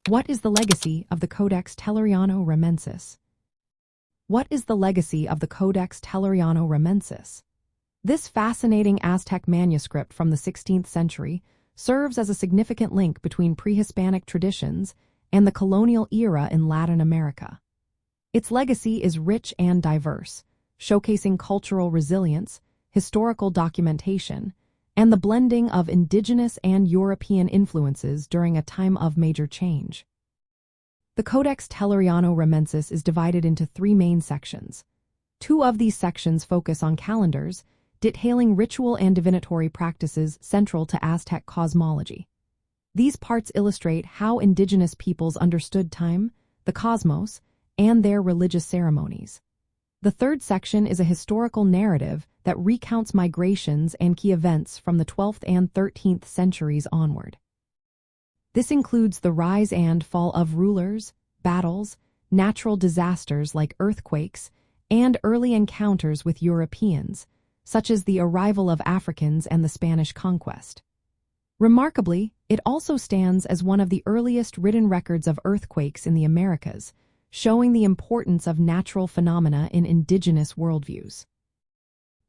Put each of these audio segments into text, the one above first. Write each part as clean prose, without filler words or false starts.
What is the legacy of the Codex Telleriano-Remensis? What is the legacy of the Codex Telleriano-Remensis? This fascinating Aztec manuscript from the 16th century serves as a significant link between pre-Hispanic traditions and the colonial era in Latin America. Its legacy is rich and diverse, showcasing cultural resilience, historical documentation, and the blending of indigenous and European influences during a time of major change. The Codex Telleriano-Remensis is divided into three main sections. Two of these sections focus on calendars, detailing ritual and divinatory practices central to Aztec cosmology. These parts illustrate how indigenous peoples understood time, the cosmos, and their religious ceremonies. The third section is a historical narrative that recounts migrations and key events from the 12th and 13th centuries onward. This includes the rise and fall of rulers, battles, natural disasters like earthquakes, and early encounters with Europeans, such as the arrival of Africans and the Spanish conquest. Remarkably, it also stands as one of the earliest written records of earthquakes in the Americas, showing the importance of natural phenomena in indigenous worldviews.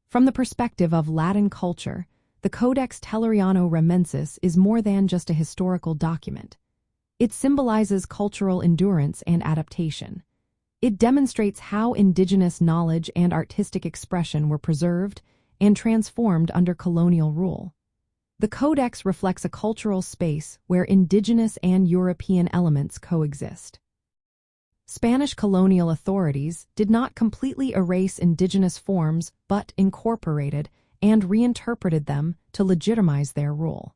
From the perspective of Latin culture, the Codex Telleriano-Remensis is more than just a historical document. It symbolizes cultural endurance and adaptation. It demonstrates how indigenous knowledge and artistic expression were preserved and transformed under colonial rule. The Codex reflects a cultural space where indigenous and European elements coexist. Spanish colonial authorities did not completely erase indigenous forms but incorporated and reinterpreted them to legitimize their rule.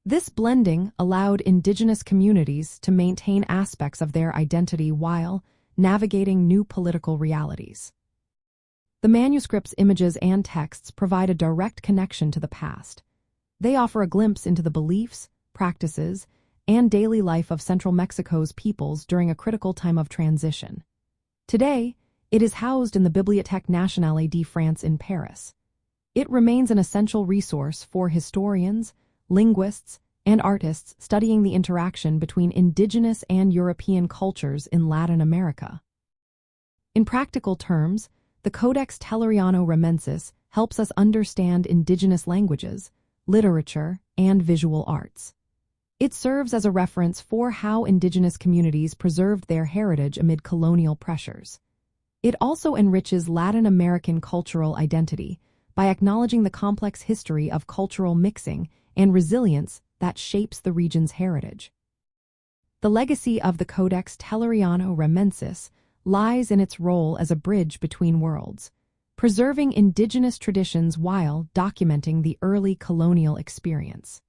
This blending allowed indigenous communities to maintain aspects of their identity while navigating new political realities. The manuscript's images and texts provide a direct connection to the past. They offer a glimpse into the beliefs, practices, and daily life of Central Mexico's peoples during a critical time of transition. Today, it is housed in the Bibliothèque Nationale de France in Paris. It remains an essential resource for historians, linguists, and artists studying the interaction between indigenous and European cultures in Latin America. In practical terms, the Codex Telleriano-Remensis helps us understand indigenous languages, literature, and visual arts. It serves as a reference for how indigenous communities preserved their heritage amid colonial pressures. It also enriches Latin American cultural identity by acknowledging the complex history of cultural mixing and resilience that shapes the region's heritage. The legacy of the Codex Telleriano-Remensis lies in its role as a bridge between worlds, preserving indigenous traditions while documenting the early colonial experience.